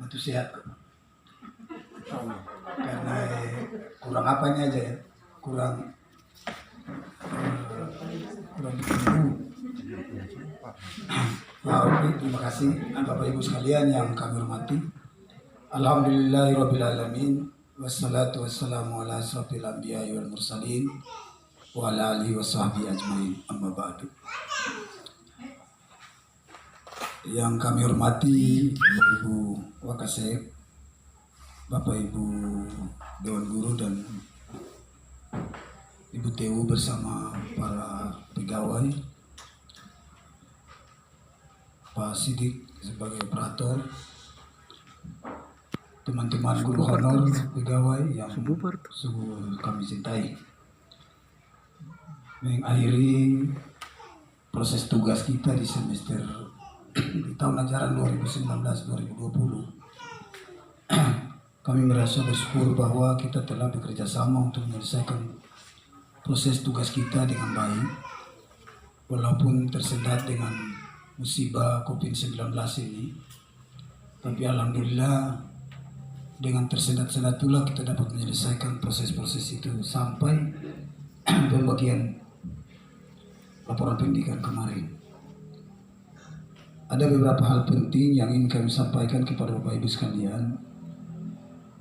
itu sehat kok. Karena kurang apanya aja ya, kurang ditunggu. Oke, terima kasih Bapak Ibu sekalian yang kami hormati. Alhamdulillahirrabbilalamin. Wassalatu wassalamu ala asrafil anbiya'i wal mursalin wa ala alihi wa sahbihi ajmain, amma ba'du. Yang kami hormati Bapak Ibu Wakasek, Bapak Ibu Dewan Guru dan Ibu TU bersama para pegawai, Pak Sidik sebagai operator, teman-teman guru honor, pegawai yang sungguh kami cintai. Mengakhiri proses tugas kita di semester di tahun ajaran 2019-2020, kami merasa bersyukur bahwa kita telah bekerja sama untuk menyelesaikan proses tugas kita dengan baik, walaupun tersendat dengan musibah COVID-19 ini. Tapi alhamdulillah dengan tersendat-sendat itulah kita dapat menyelesaikan proses-proses itu sampai pembagian laporan pendidikan kemarin. Ada beberapa hal penting yang ingin kami sampaikan kepada Bapak Ibu sekalian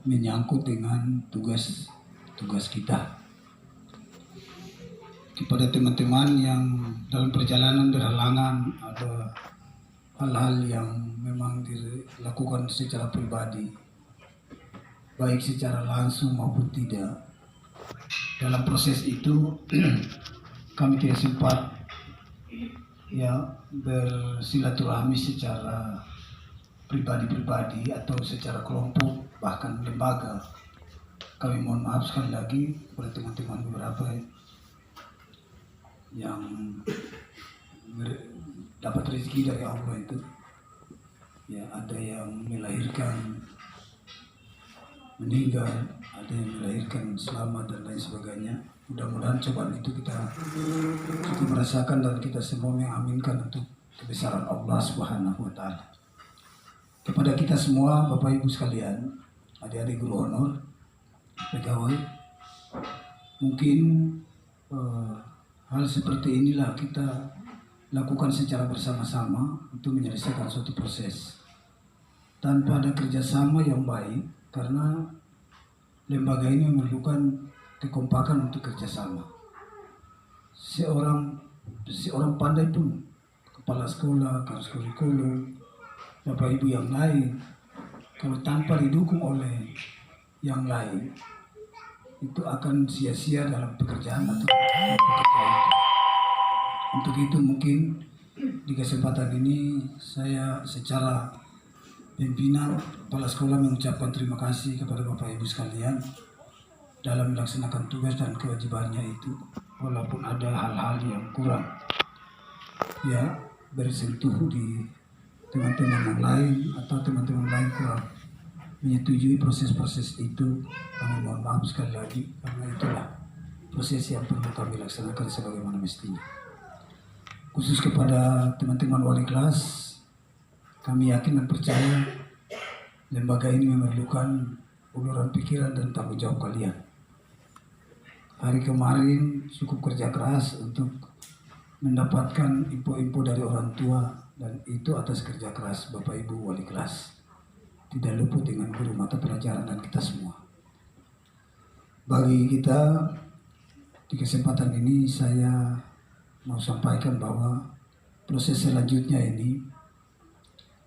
menyangkut dengan tugas kita. Kepada teman-teman yang dalam perjalanan berhalangan, ada hal-hal yang memang dilakukan secara pribadi, baik secara langsung maupun tidak. Dalam proses itu kami tidak sempat bersilaturahmi secara pribadi-pribadi atau secara kelompok, bahkan lembaga. Kami mohon maaf sekali lagi kepada teman-teman beberapa yang dapat rezeki dari Allah itu. Ya, ada yang melahirkan meninggal, ada yang melahirkan selamat dan lain sebagainya. Mudah-mudahan cobaan itu kita merasakan dan kita semua mengaminkan untuk kebesaran Allah Subhanahu wa Ta'ala. Kepada kita semua, Bapak Ibu sekalian, adik-adik guru honor, pegawai, mungkin hal seperti inilah kita lakukan secara bersama-sama untuk menyelesaikan suatu proses. Tanpa ada kerjasama yang baik, karena lembaga ini memerlukan kekompakan untuk kerjasama. Seorang pandai pun, kepala sekolah, kepala kurikulum, Bapak Ibu yang lain, kalau tanpa didukung oleh yang lain, itu akan sia-sia dalam pekerjaan atau pekerjaan itu. Untuk itu mungkin di kesempatan ini saya secara pimpinan kepala sekolah mengucapkan terima kasih kepada Bapak Ibu sekalian dalam melaksanakan tugas dan kewajibannya itu, walaupun ada hal-hal yang kurang ya bersentuh di teman-teman yang lain atau teman-teman lain kurang menyetujui proses-proses itu. Kami mohon maaf sekali lagi, karena itulah proses yang perlu kami laksanakan sebagaimana mestinya. Khusus kepada teman-teman wali kelas, kami yakin dan percaya lembaga ini memerlukan uluran pikiran dan tanggung jawab kalian. Hari kemarin cukup kerja keras untuk mendapatkan info-info dari orang tua, dan itu atas kerja keras Bapak Ibu wali kelas. Tidak luput dengan guru mata pelajaran dan kita semua. Bagi kita di kesempatan ini saya mau sampaikan bahwa proses selanjutnya ini,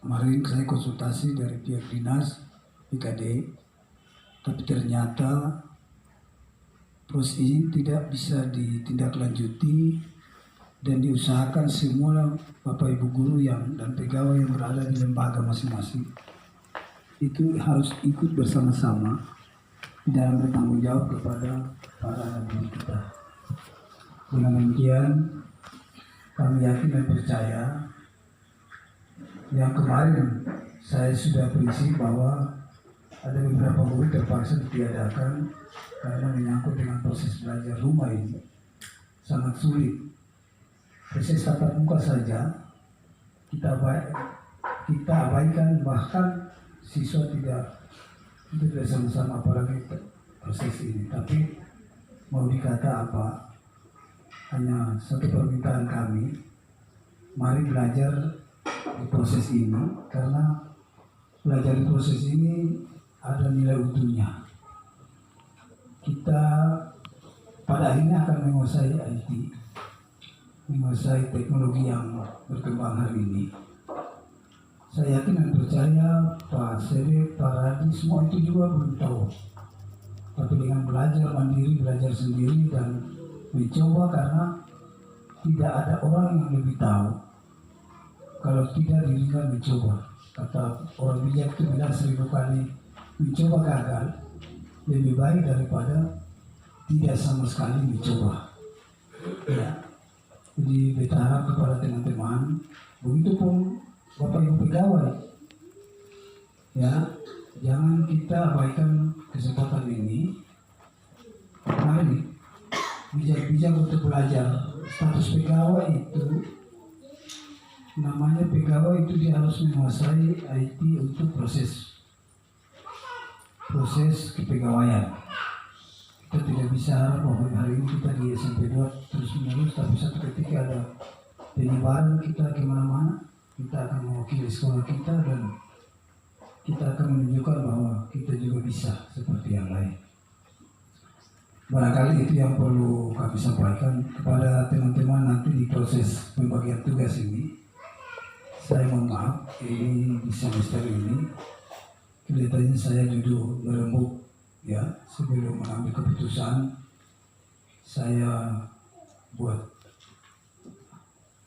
kemarin saya konsultasi dari pihak dinas BKD, tapi ternyata proses ini tidak bisa ditindaklanjuti dan diusahakan semua Bapak Ibu guru dan pegawai yang berada di lembaga masing-masing itu harus ikut bersama-sama dalam bertanggung jawab kepada para guru kita. Dengan demikian kami yakin dan percaya yang kemarin saya sudah berisi bahwa ada beberapa guru terpaksa ditiadakan karena menyangkut dengan proses belajar rumah ini sangat sulit. Proses tatap muka saja kita abaikan, bahkan siswa tidak sama-sama apalagi proses ini. Tapi mau dikata apa, hanya satu permintaan kami, mari belajar di proses ini, karena belajar di proses ini ada nilai untungnya. Kita pada akhirnya akan menguasai IT, menguasai teknologi yang berkembang hari ini. Saya yakin dan percaya Pak Sede, Pak Radi, semua itu juga belum tahu. Tapi dengan belajar mandiri, belajar sendiri dan mencoba, karena tidak ada orang yang lebih tahu kalau tidak dirinya mencoba. Kata orang bijak itu bilang 1000 kali mencoba gagal, lebih baik daripada tidak sama sekali mencoba. Ya. Jadi berharap kepada teman-teman, begitupun Bapak Ibu pegawai, ya, jangan kita abaikan kesempatan ini. Mari bijak-bijak untuk belajar. Status pegawai itu, namanya pegawai itu dia harus menguasai IT untuk proses kepegawaian. Kita tidak bisa harap bahwa hari ini kita di SMP 2 terus menerus, tapi satu ketika ada penyebaran kita kemana-mana, kita akan mewakili sekolah kita dan kita akan menunjukkan bahwa kita juga bisa seperti yang lain. Barangkali itu yang perlu kami sampaikan kepada teman-teman nanti di proses pembagian tugas ini. Saya mohon maaf, ini di semester ini kelihatannya saya duduk berembuk, ya, sebelum mengambil keputusan. Saya buat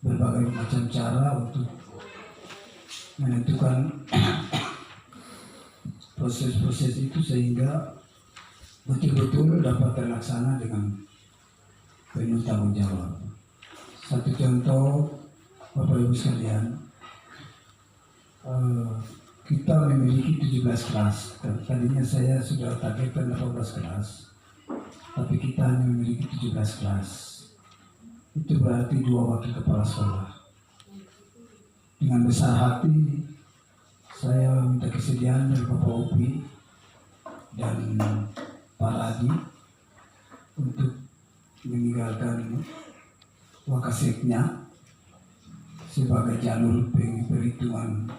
berbagai macam cara untuk menentukan proses-proses itu sehingga betul-betul dapat terlaksana dengan penuh tanggung jawab. Satu contoh, Bapak Ibu sekalian, kita memiliki 17 kelas. Tadinya saya sudah targetkan 18 kelas, tapi kita hanya memiliki 17 kelas. Itu berarti 2 wakil kepala sekolah. Dengan besar hati, saya minta kesediaan dari Bapak Upi dan Pak Radi untuk meninggalkan Wakaseknya sebagai jalur perhitungan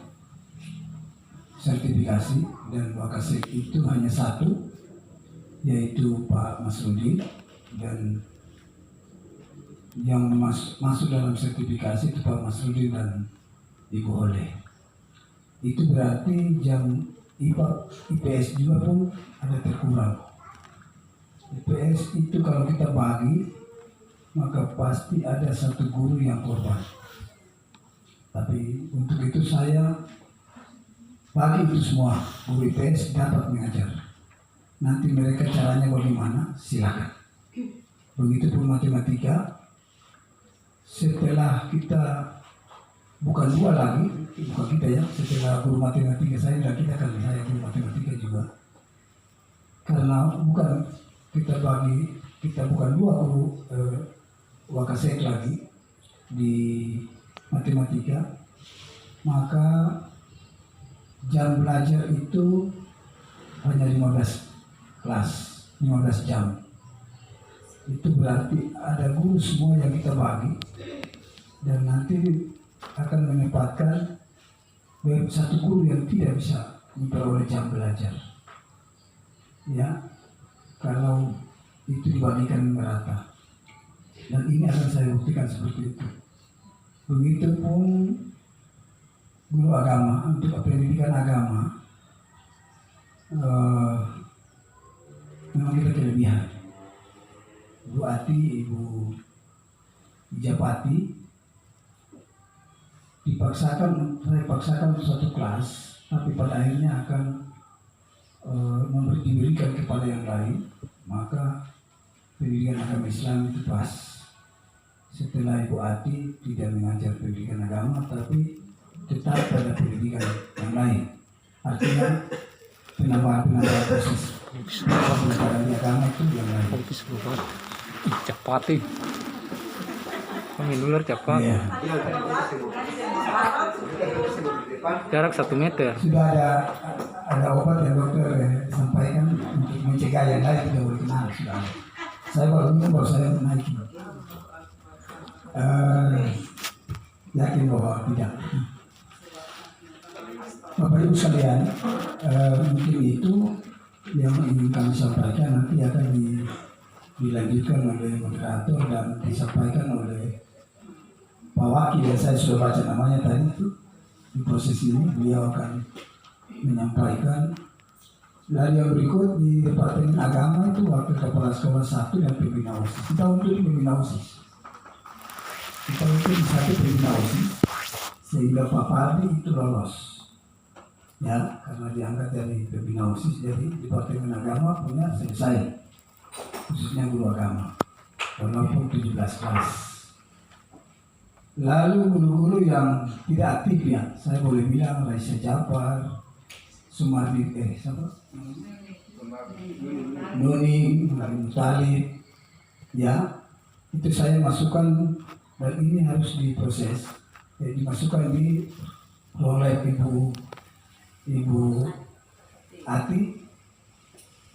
sertifikasi, dan Wakasek itu hanya satu, yaitu Pak Masrudi, dan yang masuk dalam sertifikasi itu Pak Masrudi dan Ibu Oleh. Itu berarti jam IPA, IPS juga pun ada terkurang. IPS itu kalau kita bagi, maka pasti ada satu guru yang korban. Tapi untuk itu saya bagi itu semua guru IPS dapat mengajar. Nanti mereka caranya bagaimana, silakan. Begitupun matematika. Setelah kita bukan 2 lagi, bukan kita ya, setelah guru matematika saya dan kita kan saya guru matematika juga. Karena bukan kita bukan 2 guru Wakasek lagi di matematika, maka jam belajar itu hanya 15 kelas, 15 jam. Itu berarti ada guru semua yang kita bagi, dan nanti akan menempatkan satu guru yang tidak bisa memperoleh jam belajar. Ya, kalau itu dibagikan merata. Dan ini akan saya buktikan seperti itu. Begitupun guru agama, untuk pendidikan agama, memang kita kelebihan. Bu Ati, Ibu Japati, saya paksakan satu kelas, tapi pada akhirnya akan diberikan kepada yang lain. Maka pendidikan agama Islam itu pas. Setelah Ibu Ati tidak mengajar pendidikan agama, tapi tetap pada pendidikan yang lain. Artinya penambahan proses pendidikan agama itu yang lain. Cepat nih. Pemilular cepat. Ya. Jarak 1 meter. Sudah ada ada obat yang dokter sampaikan untuk mencegah yang lain tidak boleh kena. Sudah. Saya baru minum, baru saya naik. Yakin bahwa tidak. Bapak Ibu sekalian, mungkin itu yang ingin kami sampaikan, nanti akan dilanjutkan oleh moderator dan disampaikan oleh Pak Wakil. Saya sudah baca namanya tadi itu. Di proses ini beliau akan menyampaikan. Dari yang berikut di Departemen Agama itu wakil kepala sekolah 1 dan pembina OSIS. Kita untuk pembina OSIS. Kita untuk di satu pembina OSIS sehingga Pak Pardi itu lolos. Ya, karena diangkat dari pembina OSIS, jadi Departemen Agama punya selesai, khususnya guru agama, walaupun 17 kelas. Lalu guru-guru yang tidak aktif ya, saya boleh bilang Raisa Jafar, Sumardi, Nuni, Talib, ya, itu saya masukkan dan ini harus diproses. Jadi dimasukkan oleh Ibu Ati,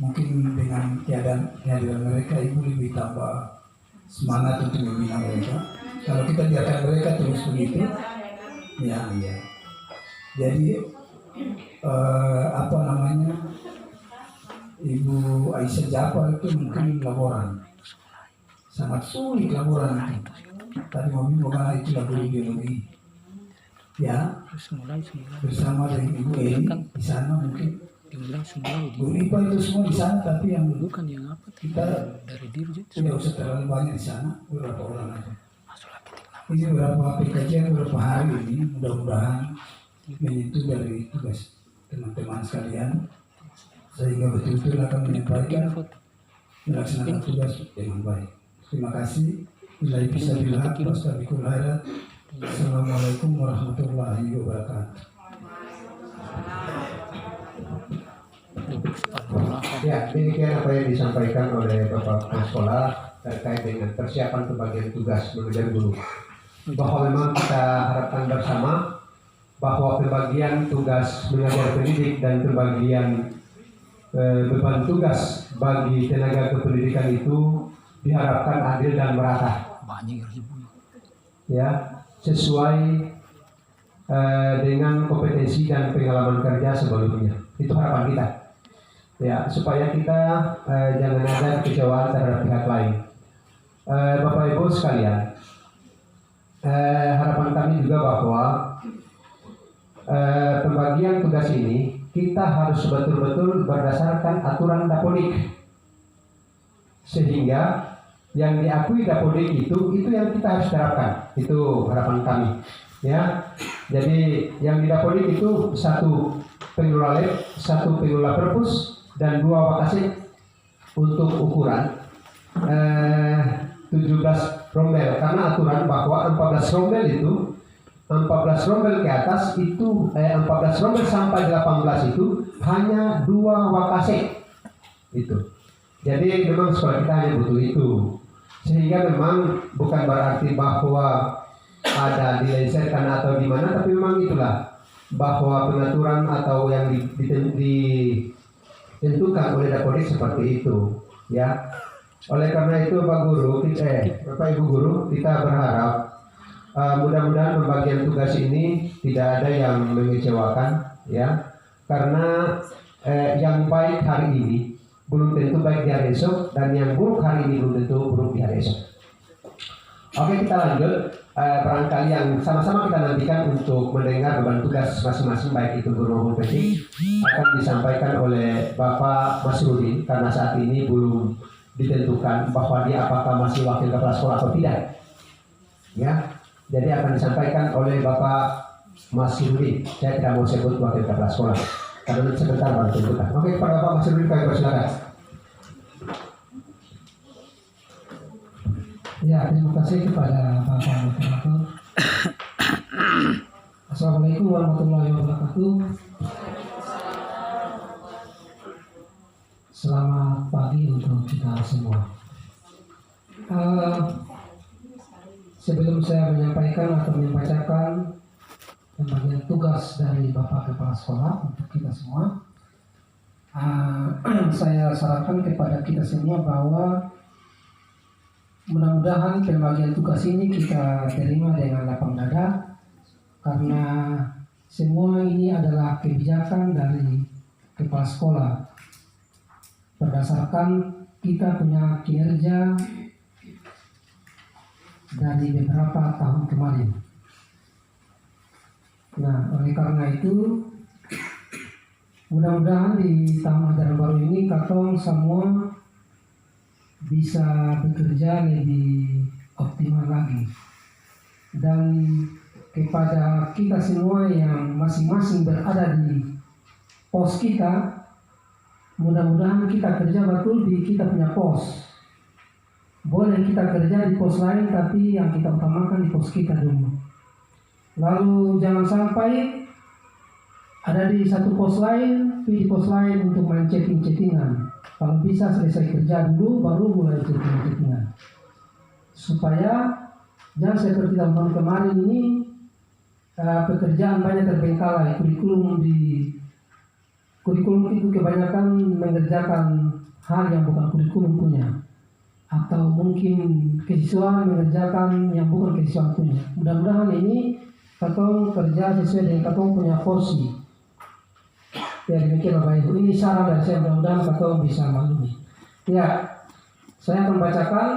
mungkin dengan kehadiran mereka Ibu lebih tambah semangat untuk membina mereka. Kalau kita biarkan mereka terus begitu, ya. Jadi Ibu Aisyah Jafar itu mungkin laporan, sangat sulit laporan itu. Tadi mau itu laporan biologi, ya. Bersama dengan Ibu Eli di sana mungkin. Bu Ipa itu semua di sana, tapi yang bukan yang apa kita dari diri tidak usah terlalu banyak di sana, beberapa orang aja. Ini beberapa PKJ beberapa hari ini, mudah-mudahan menyentuh dari tugas teman-teman sekalian, sehingga betul-betul akan menyampaikan melaksanakan tugas dengan baik. Terima kasih. Bila bisa bilang, wassalamualaikum Assalamualaikum warahmatullahi wabarakatuh. Ya, demikian apa yang disampaikan oleh Bapak Kepala Sekolah terkait dengan persiapan pembagian tugas mengajar guru. Bahwa memang kita harapkan bersama bahwa pembagian tugas mengajar pendidik dan pembagian beban tugas bagi tenaga kependidikan itu diharapkan adil dan merata. Ya, sesuai dengan kompetensi dan pengalaman kerja sebelumnya. Itu harapan kita. Ya, supaya kita jangan ada kekecewaan terhadap pihak lain. Bapak Ibu sekalian, harapan kami juga bahwa pembagian tugas ini kita harus betul-betul berdasarkan aturan Dapodik, sehingga yang diakui Dapodik itu yang kita harus terapkan. Itu harapan kami. Ya, jadi yang di Dapodik itu 1 pengelola lab, 1 pengelola perpus, dan 2 wakasit untuk ukuran 17 rombel, karena aturan bahwa 14 rombel itu 14 rombel ke atas itu 14 rombel sampai 18 itu hanya 2 wakasit itu. Jadi memang sekolah kita hanya butuh itu, sehingga memang bukan berarti bahwa ada dilengsarkan atau di mana, tapi memang itulah bahwa pengaturan atau yang ditentukan oleh Dapodik seperti itu, ya. Oleh karena itu Bapak Ibu Guru, kita berharap mudah-mudahan pembagian tugas ini tidak ada yang mengecewakan, ya. Karena yang baik hari ini belum tentu baik di hari esok, dan yang buruk hari ini belum tentu buruk di hari esok. Oke, kita lanjut. Barangkali yang sama-sama kita nantikan untuk mendengar beban tugas masing-masing, baik itu guru maupun pendidik, akan disampaikan oleh Bapak Masrudin, karena saat ini belum ditentukan bahwa dia apakah masih wakil kepala sekolah atau tidak. Ya, jadi akan disampaikan oleh Bapak Masrudin. Saya tidak mau sebut wakil kepala sekolah, karena sebentar baru ditentukan. Oke, kepada Bapak Masrudin, kami persilakan. Ya, terima kasih kepada Bapak Moderator. Assalamualaikum warahmatullahi wabarakatuh. Selamat pagi untuk kita semua. Sebelum saya menyampaikan atau membacakan pembagian tugas dari Bapak Kepala Sekolah untuk kita semua, saya sarankan kepada kita semua bahwa mudah-mudahan pembagian tugas ini kita terima dengan lapang dada, karena semua ini adalah kebijakan dari kepala sekolah berdasarkan kita punya kinerja dari beberapa tahun kemarin. Nah, oleh karena itu mudah-mudahan di tahun ajaran baru ini katong semua bisa bekerja lebih optimal lagi. Dan kepada kita semua yang masing-masing berada di pos kita, mudah-mudahan kita kerja betul di kita punya pos. Boleh kita kerja di pos lain, tapi yang kita utamakan di pos kita dulu. Lalu jangan sampai ada di satu pos lain, di pos lain untuk main chatting-chattingan. Kalau bisa selesai kerja dulu, baru mulai chatting-chattingan. Supaya jangan seperti tahun kemarin ini, pekerjaan banyak terbengkalai. Kurikulum itu kebanyakan mengerjakan hal yang bukan kurikulum punya, atau mungkin kesiswaan mengerjakan yang bukan kesiswaan punya. Mudah-mudahan ini katong kerja sesuai dengan katong punya porsi. Ya, demikian Bapak Ibu. Ini saran dari saya, mudah-mudahan katong bisa maklumi. Ya, saya akan bacakan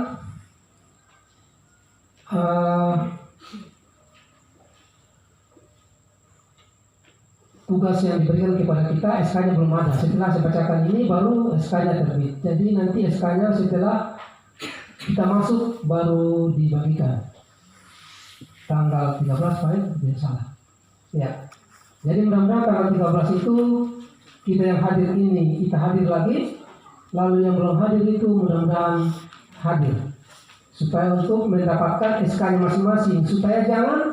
tugas yang diberikan kepada kita. SK-nya belum ada. Setelah saya bacakan ini baru SK-nya terbit. Jadi nanti SK-nya setelah kita masuk baru dibagikan. Tanggal 13 baik, tidak salah. Ya. Jadi mudah-mudahan tanggal 13 itu kita yang hadir ini kita hadir lagi. Lalu yang belum hadir itu mudah-mudahan hadir. Supaya untuk mendapatkan SK-nya masing-masing. Supaya jangan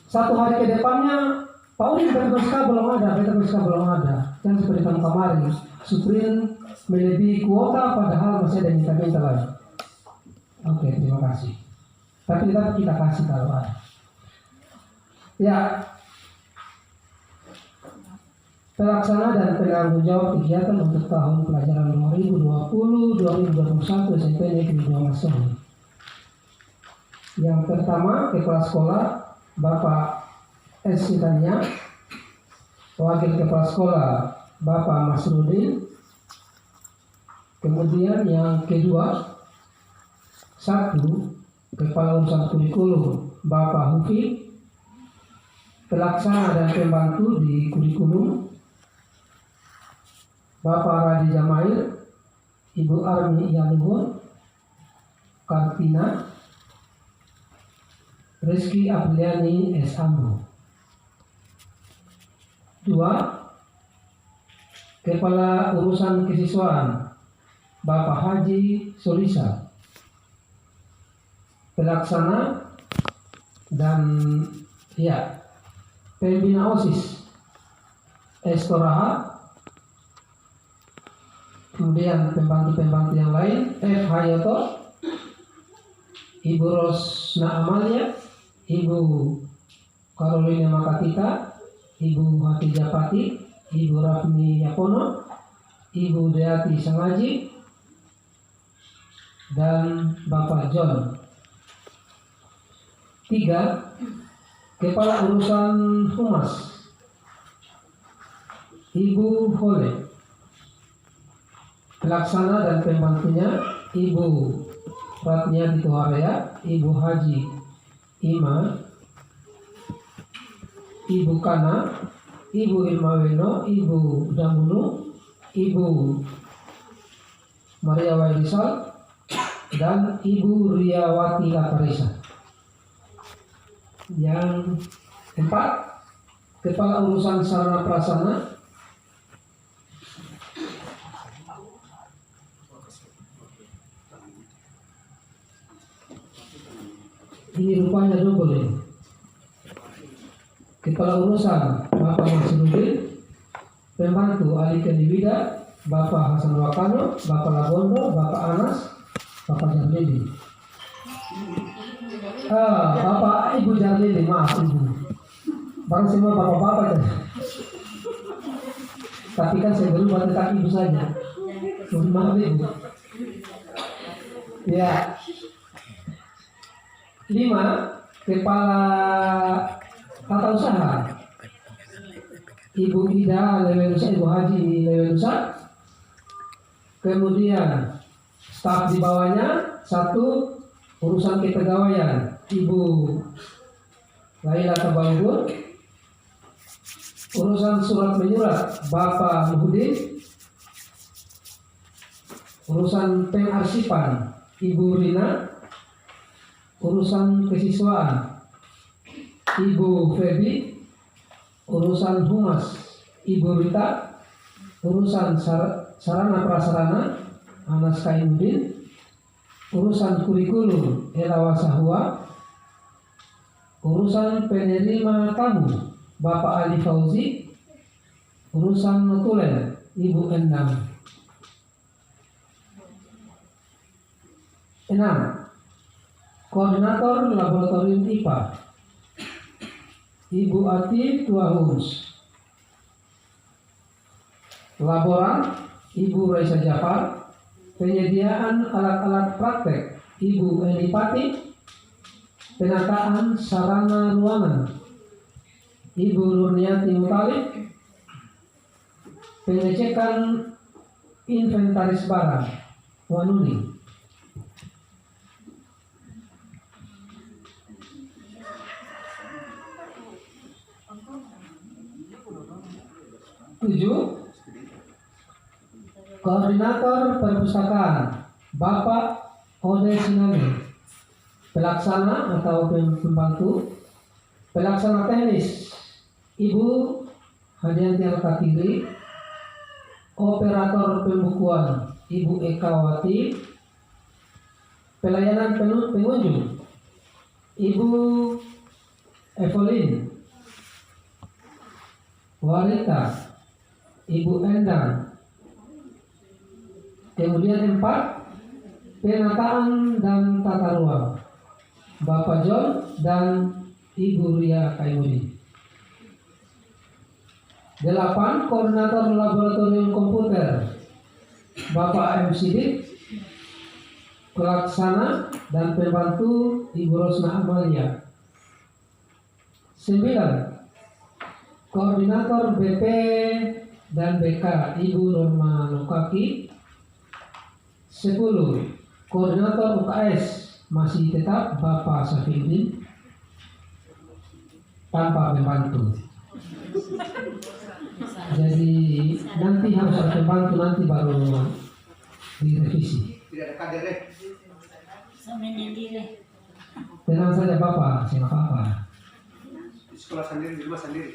satu hari ke depannya Pak Udin BTPSK belum ada, BTPSK belum ada. Jangan seperti tahun kemarin, Suprin melebihi kuota padahal masih ada minta-minta lagi. Oke, terima kasih. Tapi tetap kita kasih kalau ada. Ya, pelaksana dan penanggung jawab kegiatan untuk tahun pelajaran 2020-2021 SMP Negeri 2 Masuk. Yang pertama, kepala sekolah Bapak S. Sitania, wakil kepala sekolah Bapak Masrudin. Kemudian yang kedua, 1, kepala urusan kurikulum Bapak Hufi, pelaksana dan pembantu di kurikulum Bapak Radi Jamail, Ibu Armi Yaluhun, Kartina, Rizky Apriliani S. Ambo. 2, kepala urusan kesiswaan Bapak Haji Solisa, pelaksana dan pembina OSIS S. Toraha. Kemudian pembantu-pembantu yang lain F. Hayato, Ibu Rosna Amalia, Ibu Carolina Makatita, Ibu Hatijah Pati, Ibu Rafni Yapono, Ibu Deati Sangaji, dan Bapak John. 3, kepala urusan humas Ibu Hole, pelaksana dan pembantunya Ibu Ratniati Tuharaya, Ibu Haji Ima, Ibu Kana, Ibu Ilmaweno, Ibu Damunu, Ibu Maria Wairisal, dan Ibu Riyawati Latarisa. Yang 4, kepala urusan sarana prasarana ini rupanya double ini. Kepala urusan Bapak Masrudin, pembantu Ali Kendiwida, Bapak Hasan Wakano, Bapak Labondo, Bapak Anas, Bapak Jarlili. Bapak Ibu Jarlili, maaf Ibu. Barang semua bapak-bapak. Tapi kan saya belum tentang Ibu saja. Maaf Ibu. Ya. 5. Kepala Tata Usaha Ibu Ida Lewenusa, Ibu Haji Lewenusa. Kemudian staf di bawahnya, 1 urusan kepegawaian Ibu Laila Tabanggur, urusan surat menyurat Bapak Muhudin, urusan pengarsipan Ibu Rina, urusan kesiswaan Ibu Febi, urusan humas Ibu Rita, urusan sarana prasarana Anas Kaimuddin, urusan kurikulum Ela Wasahua, urusan penerima tamu Bapak Ali Fauzi, urusan notulen Ibu Endang. 6. Koordinator Laboratorium IPA Ibu Ati Tuahus. Laboran Ibu Raisa Jafar. Penyediaan alat-alat praktek Ibu Eni Pati. Penataan sarana ruangan Ibu Nurniati Mutalib. Pengecekan inventaris barang Wanuni. 7. Koordinator Perpustakaan Bapak Ode Sinami. Pelaksana atau pembantu. Pelaksana teknis Ibu Hadianti Al-Katiri. Operator pembukuan Ibu Ekawati. Pelayanan pengunjung Ibu Evelyn. Wanita Ibu Endang. Kemudian 4. Penataan dan tata ruang Bapak John dan Ibu Ria Kaimuddin. 8. Koordinator Laboratorium Komputer Bapak M. Sidik. Pelaksana dan pembantu Ibu Rosna Amalia. 9. Koordinator BP dan BK Ibu Norma Nokaki. 10. Koordinator UKS masih tetap Bapak Safiuddin tanpa pembantu. Jadi nanti harus ada pembantu, nanti baru direvisi. Tidak ada kader deh. Tenang saja Bapak, saya apa-apa. Di sekolah sendiri, di rumah sendiri.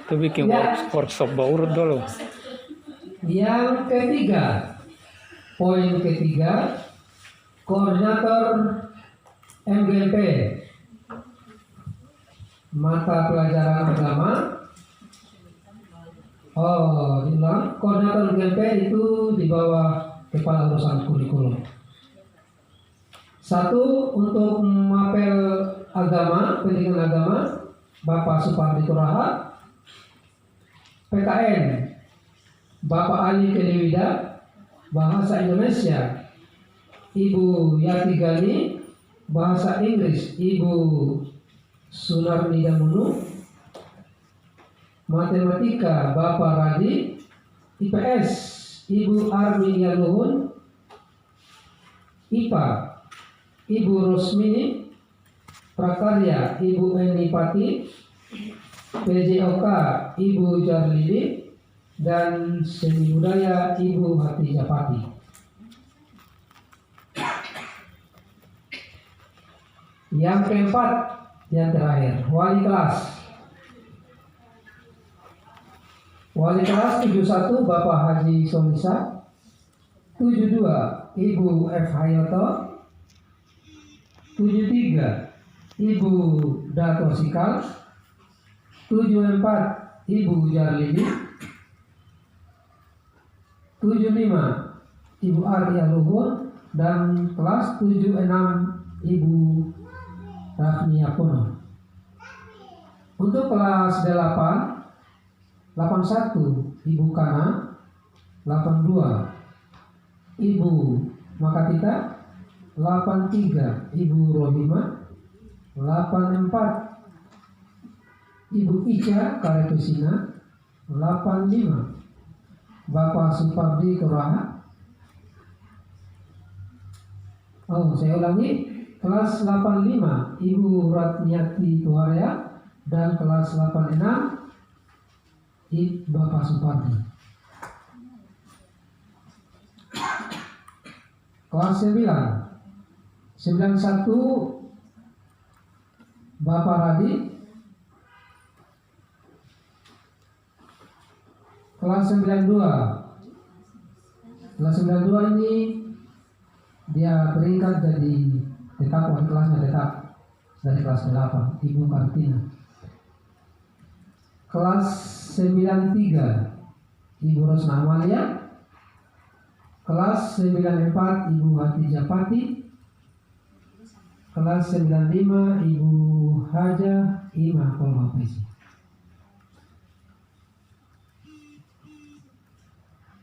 Itu bikin workshop baru dulu. Yang ketiga, poin ketiga, koordinator MGP mata pelajaran agama. Diulang, koordinator MGP itu di bawah kepala urusan kurikulum. 1. Untuk mapel agama, pendidikan agama, Bapak Supardi Turaha. PKN, Bapak Ali Keliwida. Bahasa Indonesia, Ibu Yati Gani. Bahasa Inggris, Ibu Sunarni Damunu. Matematika, Bapak Radi. IPS, Ibu Armi Yaluhun. IPA, Ibu Rosmini. Prakarya, Ibu Eni Pati. PJOK, Ibu Jarlili. Dan Seni Budaya, Ibu Hati Japati. Yang keempat, yang terakhir, wali kelas. Wali kelas 71 Bapak Haji Sonisa. 72 Ibu F. Hayoto. 73 Ibu Dato Sikal. 74 Ibu Jarlili. 75 Ibu Arya Luhur. Dan kelas 76 Ibu Rafni Apono. Untuk kelas 8 81 Ibu Kana, 82 Ibu Makatita, 83 Ibu Rohima, 84 Ibu Ica Karetusina, 85 Bapak Supardi Kuraha. Saya ulangi, kelas 85 Ibu Ratniati Tuharya, dan kelas 86 Bapak Supardi. Kelas 91 Bapak Radi. Kelas 92 ini dia beringkat jadi tetap, wali kelasnya tetap dari kelas 8 Ibu Kartina. Kelas 93 Ibu Rosna Amalia. Kelas 94 Ibu Hatijah Pati. Kelas 95 Ibu Haja Ima Kolmapesi.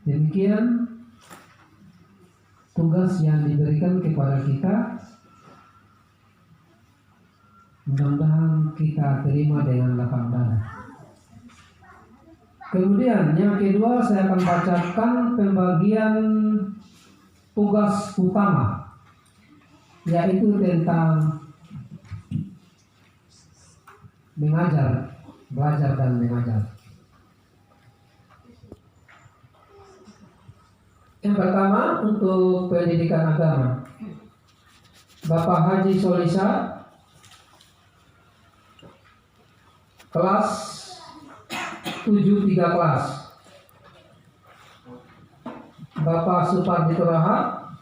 Demikian tugas yang diberikan kepada kita. Mudah-mudahan kita terima dengan lapang dada. Kemudian yang kedua, saya akan bacakan pembagian tugas utama, yaitu tentang mengajar, belajar dan mengajar. Yang pertama, untuk pendidikan agama, Bapak Haji Solisa, kelas 7 3 kelas. Bapak Supardi Kuraha,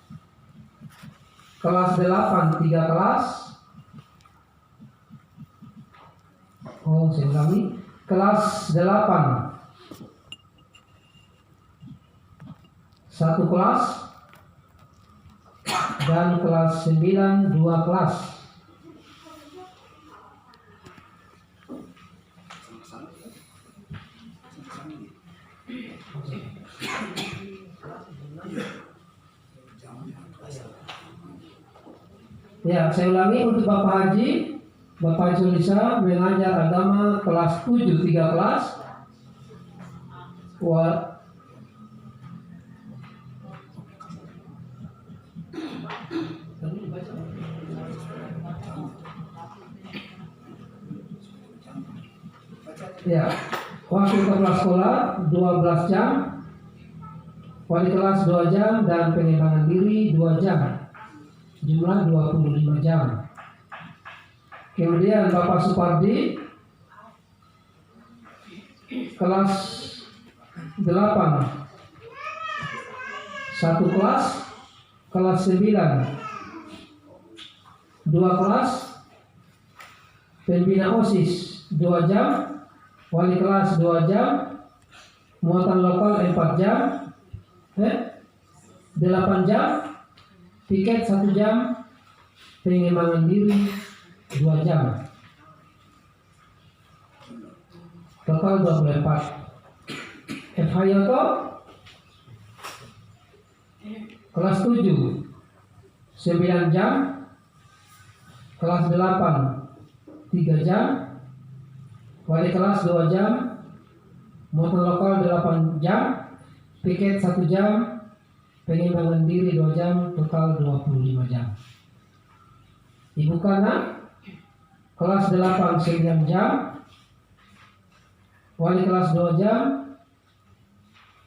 kelas 8 3 kelas. Saya ulangi, kelas 8 1 kelas, dan kelas 9 2 kelas. Ya, saya ulangi, untuk Bapak Haji Solisa mengajar agama kelas 7 3 kelas. Ya, waktu kepala sekolah 12 jam, wali kelas 2 jam, dan pengembangan diri 2 jam. Jumlah 25 jam. Kemudian Bapak Supardi, kelas 8 1 kelas, kelas 9 2 kelas, pembina OSIS 2 jam, wali kelas 2 jam, muatan lokal 4 jam, 8 jam, piket 1 jam, pengembangan diri 2 jam. Total 24. F. Hayoto, kelas 7 9 jam, kelas 8 3 jam, wali kelas 2 jam, muatan lokal 8 jam, piket 1 jam, pengembangan diri 2 jam, total 25 jam. Ibu Kana, kelas 8 9 jam, wali kelas 2 jam,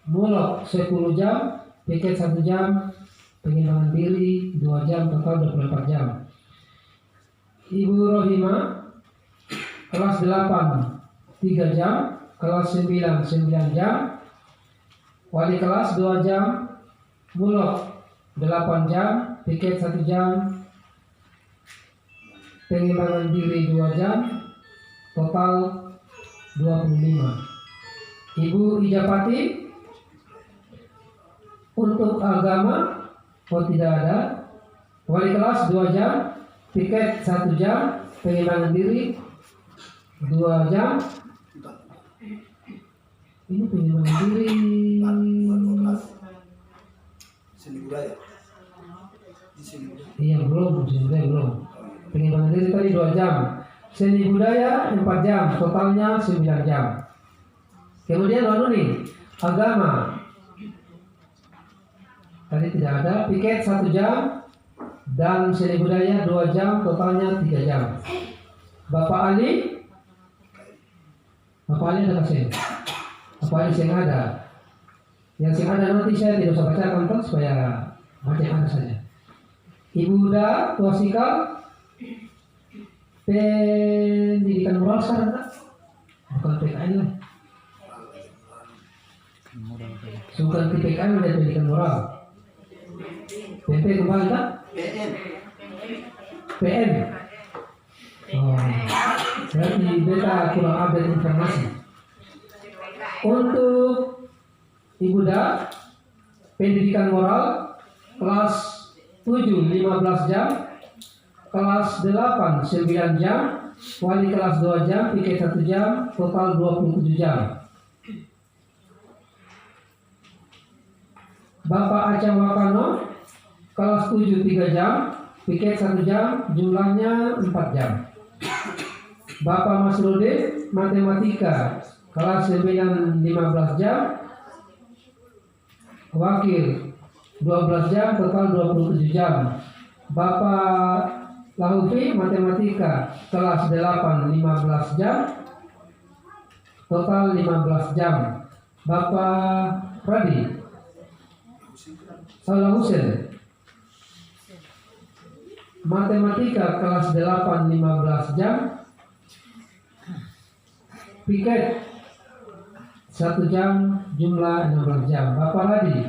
mulok 10 jam, piket 1 jam, pengembangan diri 2 jam, total 24 jam. Ibu Rohima, kelas 8 3 jam, kelas 9 9 jam, wali kelas 2 jam, mulok 8 jam, piket 1 jam, pengembangan diri 2 jam, total 25. Ibu Ijapati, untuk agama tidak ada, wali kelas 2 jam, piket 1 jam, pengembangan diri 2 jam, Ini pengembangan diri. 12. Seni budaya. Di seni budaya. Iya belum, seni budaya belum. Pengembangan diri tadi 2 jam. Seni budaya 4 jam, totalnya 9 jam. Kemudian lalu nih, agama. Tadi tidak ada, piket 1 jam dan seni budaya 2 jam, totalnya 3 jam. Bapak Ali ada kasih. Bapak Ali yang ada. Yang ada nanti saya tidak usah bacakan kan supaya baca yang ada saja. Ibu Uda, Tuasikal, pendidikan moral sekarang kan? Bukan PKN lah. Bukan PKN dan pendidikan moral. PP kembali kan? PM. Oh, berarti beta kurang update informasi. Untuk Ibu Da, pendidikan moral kelas 7 15 jam, kelas 8 9 jam, wali kelas 2 jam, piket 1 jam, total 27 jam. Bapak Acang Wakano, kelas 7 3 jam, piket 1 jam, jumlahnya 4 jam. Bapak Masrudin, matematika, kelas 9 15 jam, wakil 12 jam, total 27 jam. Bapak Lahufi, matematika, kelas 8 15 jam, total 15 jam. Bapak Radi Salah Husin, matematika kelas 8 15 jam, piket 1 jam, jumlah 16 jam. Bapak Radi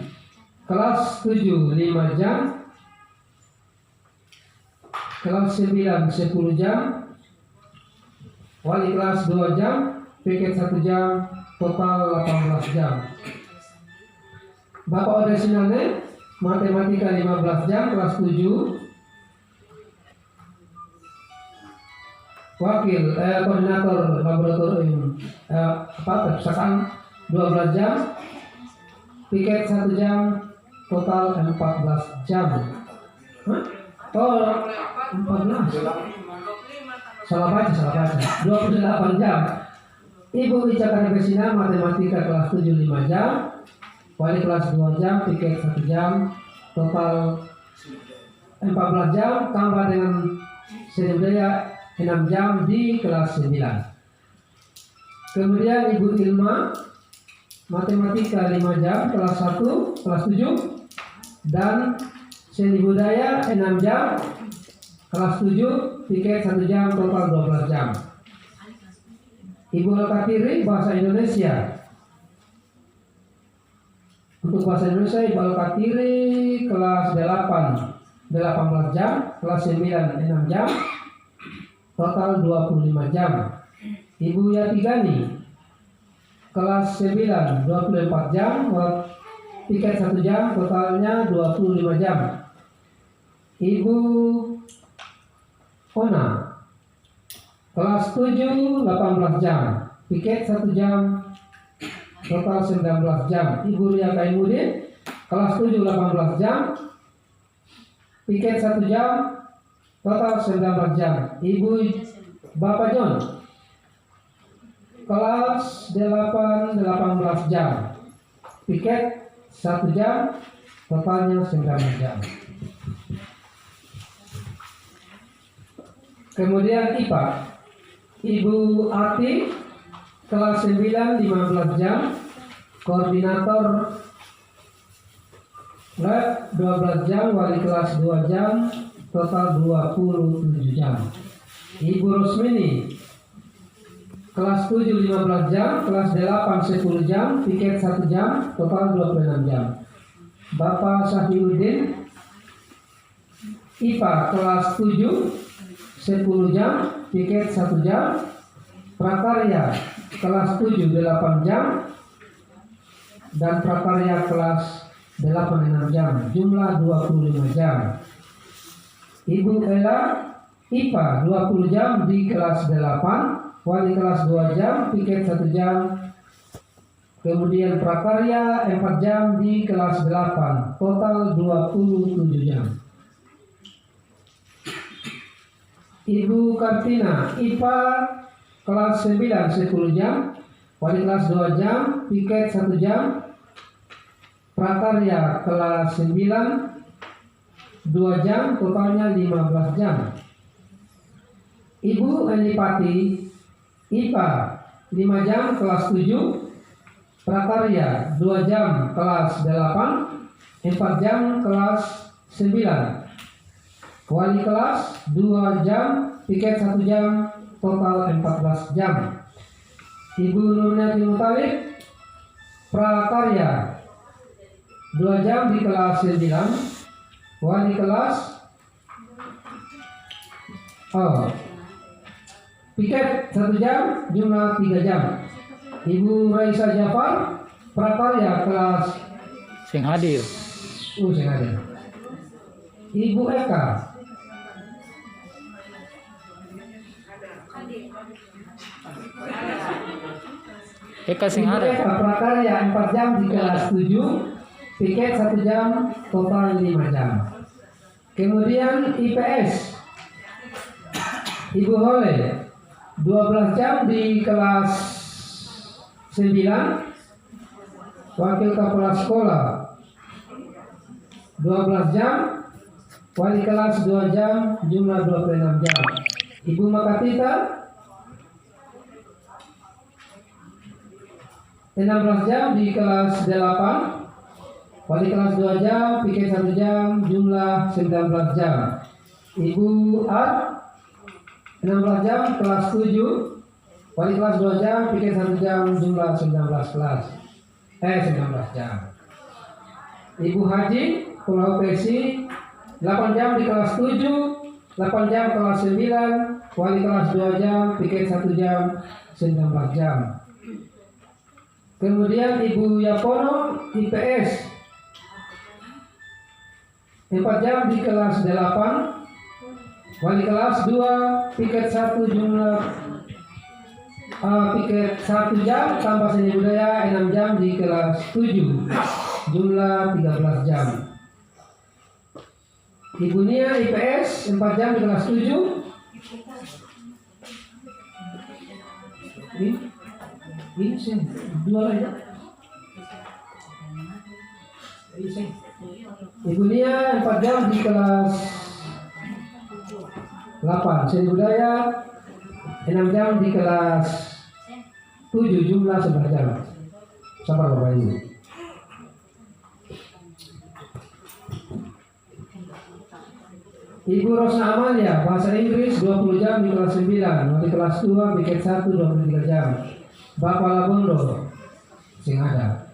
kelas 7 5 jam, kelas 9 10 jam, wali kelas 2 jam, piket 1 jam, total 18 jam. Bapak Odesinane, matematika 15 jam, kelas 7, wakil koordinator laboratorium perpustakaan 12 jam, piket 1 jam, total 14 jam. Oh 14, salah baca 28 jam. Ibu Ica Karepesina, matematika kelas 7 5 jam, wali kelas 2 jam, piket 1 jam, total 14 jam, tambah dengan seni budaya 6 jam di kelas 9. Kemudian Ibu Ilma, matematika 5 jam, kelas 1, kelas 7, dan seni budaya 6 jam, kelas 7, piket 1 jam, total 12 jam. Ibu Al-Katiri, bahasa Indonesia. Untuk bahasa Indonesia, Ibu Al-Katiri kelas 8 18 jam, kelas 9 6 jam, total 25 jam. Ibu Yatigani kelas 9 24 jam, piket 1 jam, totalnya 25 jam. Ibu Ona kelas 7 18 jam, piket 1 jam, total 19 jam. Ibu Ria Kaimudin kelas 7 18 jam, piket 1 jam, total 19 jam. Ibu Bapak John kelas 8 18 jam, piket 1 jam, totalnya 19 jam. Kemudian IPA, Ibu Ati kelas 9 15 jam, koordinator lab 12 jam, wali kelas 2 jam, total 27 jam. Ibu Rosmini kelas 7 15 jam, kelas 8 10 jam, piket 1 jam, total 26 jam. Bapak Safiuddin, IPA kelas 7 10 jam, piket 1 jam. Prakarya kelas 7 8 jam, dan prakarya kelas 8 6 jam, jumlah 25 jam. Ibu Ella, IPA 20 jam di kelas 8, wali kelas 2 jam, piket 1 jam, Kemudian prakarya 4 jam di kelas 8, total 27 jam. Ibu Kartina, IPA kelas 9 10 jam, wali kelas 2 jam, piket 1 jam, prakarya kelas 9 2 jam, totalnya 15 jam. Ibu Anipati, IPA 5 jam kelas 7, prakarya 2 jam kelas 8, 4 jam kelas 9. Wali kelas 2 jam, piket 1 jam, total 14 jam. Ibu Nurniati Mutalib, prakarya 2 jam di kelas 9, wali kelas piket 1 jam, jumlah 3 jam. Ibu Raisa Jafar, prakarya kelas Sing hadir. sing hadir. Ibu Eka, Sing Ibu ada. Eka prakarya 4 jam di kelas 7, piket 1 jam, total 5 jam. Kemudian IPS, Ibu Hole 12 jam di kelas 9, wakil kepala sekolah 12 jam, wali kelas 2 jam, jumlah 26 jam. Ibu Makatita 16 jam di kelas 8, wali kelas 2 jam, piket 1 jam, jumlah 19 jam. Ibu Ar 16 jam kelas 7, wali kelas 2 jam, piket 1 jam, jumlah 19 jam. Ibu Haji Pulau Pesi 8 jam di kelas 7, 8 jam kelas 9, wali kelas 2 jam, piket 1 jam, 19 jam. Kemudian Ibu Yapono IPS 4 jam di kelas 8, wali kelas 2, piket 1 jumlah piket 1 jam tambah seni budaya 6 jam di kelas 7, jumlah 13 jam. Ibu Nia IPS 4 jam di kelas 7. Ini sih dua lagi. Ibu Nia 4 jam di kelas 8, seni budaya 6 jam di kelas 7, jumlah 11 jam. Sabar Bapak Ibu. Ibu Rosna Amalia bahasa Inggris 20 jam di kelas 9, di kelas 2 piket 1 23 jam. Bapak Labondo sing ada.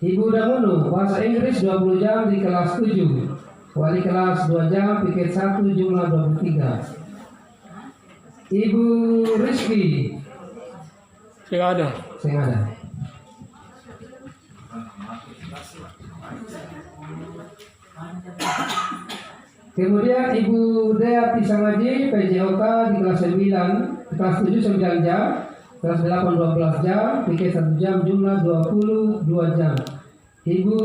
Ibu Damunu bahasa Inggris 20 jam di kelas 7, wali kelas 2 jam, piket 1 jumlah 23. Ibu Rizky Sing ada. sing ada. Kemudian Ibu Dea Pisangaji PJOK di kelas 9, di kelas 7 9 jam, kelas 8 12 jam, piket 1 jam, jumlah 22 jam. Ibu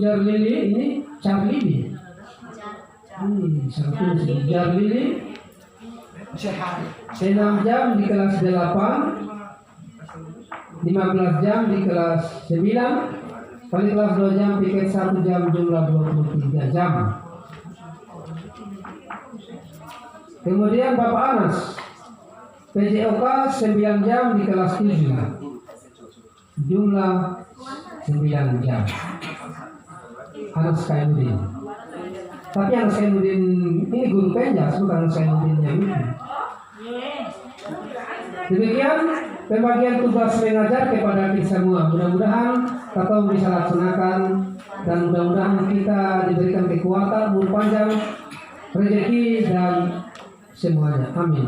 Jarlili ini Charlili. Jarlili 6 jam di kelas 8, 15 jam di kelas 9, kali kelas 2 jam, piket 1 jam, jumlah 23 jam. Kemudian Bapak Anas PJOK 9 jam di kelas 7, jumlah 9 jam. Anas Kaimuddin. Tapi Anas Kaimuddin ini guru penjas, bukan Anas Kaimuddin yang ini. Demikian pembagian tugas mengajar kepada kita semua. Mudah-mudahan kita bisa laksanakan dan mudah-mudahan kita diberikan kekuatan, umur panjang, rezeki dan semuanya. Amin.